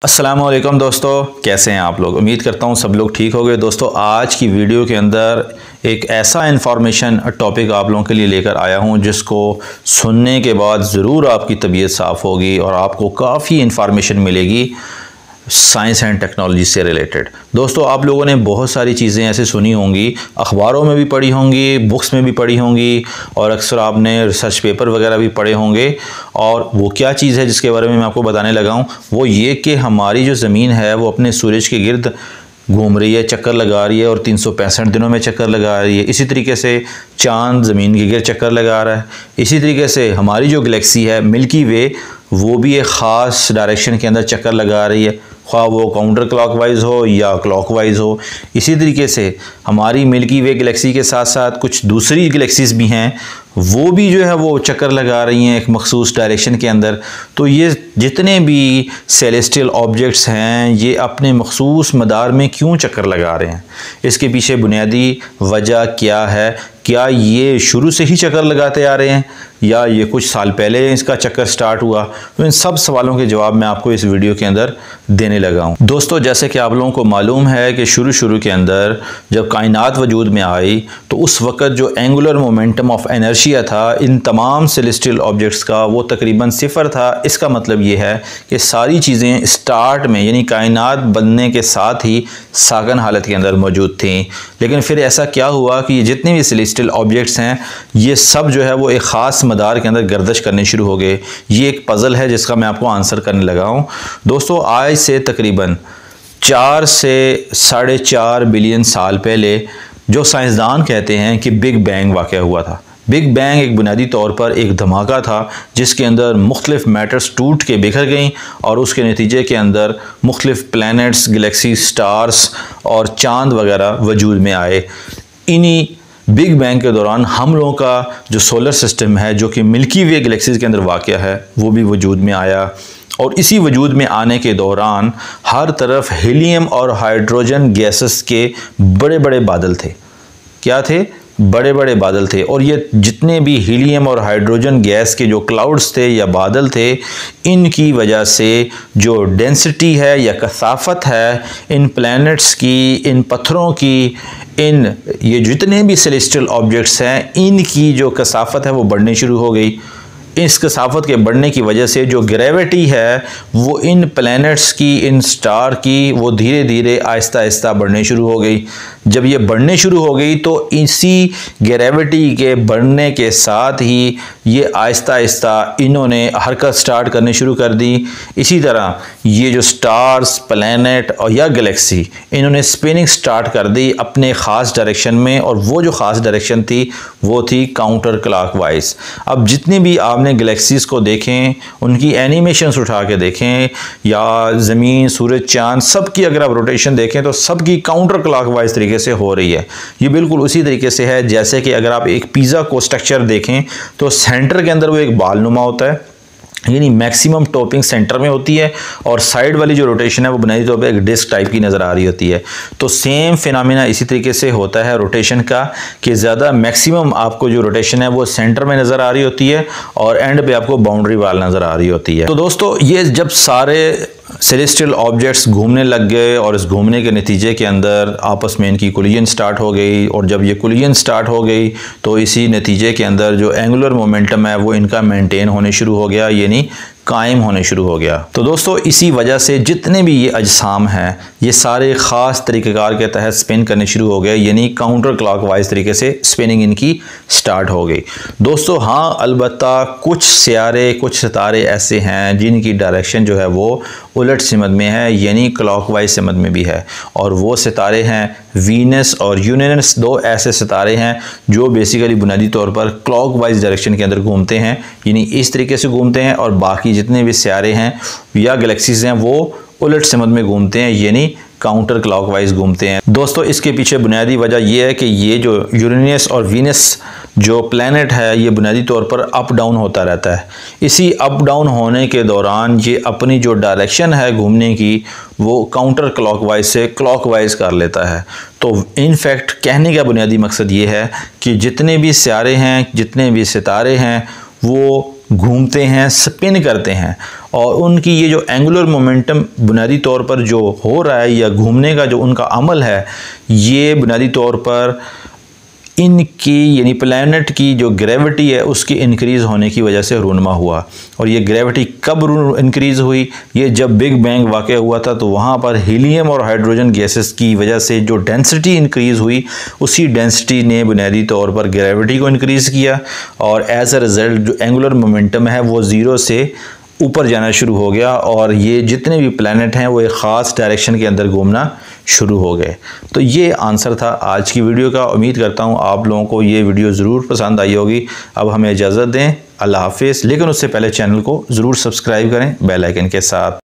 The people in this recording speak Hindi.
अस्सलामुअलैकुम दोस्तों, कैसे हैं आप लोग। उम्मीद करता हूँ सब लोग ठीक हो गए। दोस्तों, आज की वीडियो के अंदर एक ऐसा इन्फॉर्मेशन टॉपिक आप लोगों के लिए लेकर आया हूँ जिसको सुनने के बाद ज़रूर आपकी तबीयत साफ़ होगी और आपको काफ़ी इन्फॉर्मेशन मिलेगी साइंस एंड टेक्नोलॉजी से रिलेटेड। दोस्तों, आप लोगों ने बहुत सारी चीज़ें ऐसे सुनी होंगी, अखबारों में भी पढ़ी होंगी, बुक्स में भी पढ़ी होंगी और अक्सर आपने रिसर्च पेपर वगैरह भी पढ़े होंगे। और वो क्या चीज़ है जिसके बारे में मैं आपको बताने लगा हूँ, वो ये कि हमारी जो ज़मीन है वो अपने सूरज के गिर्द घूम रही है, चक्कर लगा रही है और 365 दिनों में चक्कर लगा रही है। इसी तरीके से चांद ज़मीन के गिर्द चक्कर लगा रहा है। इसी तरीके से हमारी जो गैलेक्सी है मिल्की वे, वो भी एक ख़ास डायरेक्शन के अंदर चक्कर लगा रही है, ख्वाह वो काउंटर क्लॉकवाइज हो या क्लॉकवाइज हो। इसी तरीके से हमारी मिल्की वे गैलेक्सी के साथ साथ कुछ दूसरी गैलेक्सीज भी हैं, वो भी जो है वो चक्कर लगा रही हैं एक मखसूस डायरेक्शन के अंदर। तो ये जितने भी सेलेस्टियल ऑब्जेक्ट्स हैं ये अपने मखसूस मदार में क्यों चक्कर लगा रहे हैं, इसके पीछे बुनियादी वजह क्या है। क्या ये शुरू से ही चक्कर लगाते आ रहे हैं या ये कुछ साल पहले इसका चक्कर स्टार्ट हुआ। तो इन सब सवालों के जवाब मैं आपको इस वीडियो के अंदर देने लगा हूँ। दोस्तों, जैसे कि आप लोगों को मालूम है कि शुरू के अंदर जब कायनात वजूद में आई तो उस वक़्त जो एंगुलर मोमेंटम ऑफ एनर्जिया था इन तमाम सेलेस्टियल ऑब्जेक्ट्स का, वो तकरीबन सिफर था। इसका मतलब ये है कि सारी चीज़ें स्टार्ट में यानी कायनात बनने के साथ ही सागन हालत के अंदर मौजूद थी। लेकिन फिर ऐसा क्या हुआ कि जितने भी सेलेस्टियल ऑब्जेक्ट्स हैं ये सब जो है वो एक ख़ास मदार के अंदर गर्दिश करने शुरू हो गए। ये एक पज़ल है जिसका मैं आपको आंसर करने लगा हूँ। दोस्तों, आज से तकरीबन 4 से 4.5 बिलियन साल पहले जो साइंसदान कहते हैं कि बिग बैंग वाक़या हुआ था। बिग बैंग एक बुनियादी तौर पर एक धमाका था जिसके अंदर मुख्तलिफ मैटर्स टूट के बिखर गईं और उसके नतीजे के अंदर मुख्तलिफ प्लैनेट्स, गैलेक्सी, स्टार्स और चांद वगैरह वजूद में आए। इन्हीं बिग बैंग के दौरान हम लोगों का जो सोलर सिस्टम है, जो कि मिल्की वे गैलेक्सीज के अंदर वाक़या है, वो भी वजूद में आया। और इसी वजूद में आने के दौरान हर तरफ हीलियम और हाइड्रोजन गैसेस के बड़े बड़े बादल थे। क्या थे? बड़े बड़े बादल थे। और ये जितने भी हीलियम और हाइड्रोजन गैस के जो क्लाउड्स थे या बादल थे, इनकी वजह से जो डेंसिटी है या कसाफत है इन प्लैनेट्स की, इन पत्थरों की, इन ये जितने भी सेलेस्टियल ऑब्जेक्ट्स हैं, इनकी जो कसाफत है वो बढ़नी शुरू हो गई। इस कसाफत के बढ़ने की वजह से जो ग्रेविटी है वो इन प्लैनेट्स की, इन स्टार की, वो धीरे धीरे आहिस्ता आहिस्ता बढ़ने शुरू हो गई। जब ये बढ़ने शुरू हो गई तो इसी ग्रेविटी के बढ़ने के साथ ही ये आहिस्ता आहिस्ता इन्होंने हरकत स्टार्ट करने शुरू कर दी। इसी तरह ये जो स्टार्स, प्लैनेट और या गैलेक्सी, इन्होंने स्पिनिंग स्टार्ट कर दी अपने ख़ास डायरेक्शन में। और वो जो ख़ास डायरेक्शन थी वो थी काउंटर क्लॉकवाइज। अब जितने भी आपने गैलेक्सीज़ को देखें, उनकी एनिमेशंस उठा के देखें या ज़मीन, सूरज, चांद, सब की अगर आप रोटेशन देखें तो सब की काउंटर क्लॉकवाइज तरीके से हो रही है। ये बिल्कुल उसी तरीके से है जैसे कि अगर आप एक पिज़्ज़ा को स्ट्रक्चर देखें तो सेंटर के अंदर वो एक बाल नुमा होता है, यानी मैक्सिमम टॉपिंग सेंटर में होती है और साइड वाली जो रोटेशन है वो बुनियादी तौर पे एक डिस्क टाइप की नज़र आ रही होती है। तो सेम फिनोमेना इसी तरीके से होता है रोटेशन का कि ज़्यादा मैक्सिमम आपको जो रोटेशन है वो सेंटर में नज़र आ रही होती है और एंड पे आपको बाउंड्री वाल नज़र आ रही होती है। तो दोस्तों, ये जब सारे सेलेस्टियल ऑब्जेक्ट्स घूमने लग गए और इस घूमने के नतीजे के अंदर आपस में इनकी कोलिजन स्टार्ट हो गई, और जब ये कोलिजन स्टार्ट हो गई तो इसी नतीजे के अंदर जो एंगुलर मोमेंटम है वो इनका मेंटेन होने शुरू हो गया, यानी कायम होने शुरू हो गया। तो दोस्तों, इसी वजह से जितने भी ये अजसाम हैं ये सारे ख़ास तरीक़ेकार के तहत स्पिन करने शुरू हो गए, यानी काउंटर क्लॉकवाइज तरीके से स्पिनिंग इनकी स्टार्ट हो गई। दोस्तों, हाँ, अलबत्ता कुछ सियारे, कुछ सितारे ऐसे हैं जिनकी डायरेक्शन जो है वो उलट सिमत में है, यानी क्लॉकवाइज सिमत में भी है। और वो सितारे हैं वीनस और यूरेनस। दो ऐसे सितारे हैं जो बेसिकली बुनियादी तौर पर क्लॉकवाइज डायरेक्शन के अंदर घूमते हैं, यानी इस तरीके से घूमते हैं। और बाकी जितने भी सियारे हैं या गैलेक्सीज हैं वो उलट सिमत में घूमते हैं, यानी काउंटर क्लॉकवाइज घूमते हैं। दोस्तों, इसके पीछे बुनियादी वजह यह है कि ये जो यूरेनस और वीनस जो प्लैनेट है ये बुनियादी तौर पर अप डाउन होता रहता है। इसी अप डाउन होने के दौरान ये अपनी जो डायरेक्शन है घूमने की वो काउंटर क्लॉकवाइज से क्लॉकवाइज कर लेता है। तो इनफैक्ट कहने का बुनियादी मकसद ये है कि जितने भी सियारे हैं, जितने भी सितारे हैं वो घूमते हैं, स्पिन करते हैं और उनकी ये जो एंगुलर मोमेंटम बुनियादी तौर पर जो हो रहा है या घूमने का जो उनका अमल है, ये बुनियादी तौर पर इनकी यानी प्लैनेट की जो ग्रेविटी है उसकी इंक्रीज़ होने की वजह से रूनमा हुआ। और ये ग्रेविटी कब इंक्रीज़ हुई? ये जब बिग बैंग वाक़या हुआ था तो वहाँ पर हीलियम और हाइड्रोजन गैसेस की वजह से जो डेंसिटी इंक्रीज़ हुई, उसी डेंसिटी ने बुनियादी तौर पर ग्रेविटी को इंक्रीज़ किया और एज अ रिज़ल्ट जो एंगुलर मोमेंटम है वो ज़ीरो से ऊपर जाना शुरू हो गया और ये जितने भी प्लैनेट हैं वो एक ख़ास डायरेक्शन के अंदर घूमना शुरू हो गए। तो ये आंसर था आज की वीडियो का। उम्मीद करता हूँ आप लोगों को ये वीडियो ज़रूर पसंद आई होगी। अब हमें इजाज़त दें, अल्लाह हाफिज़। लेकिन उससे पहले चैनल को ज़रूर सब्सक्राइब करें बेल आइकन के साथ।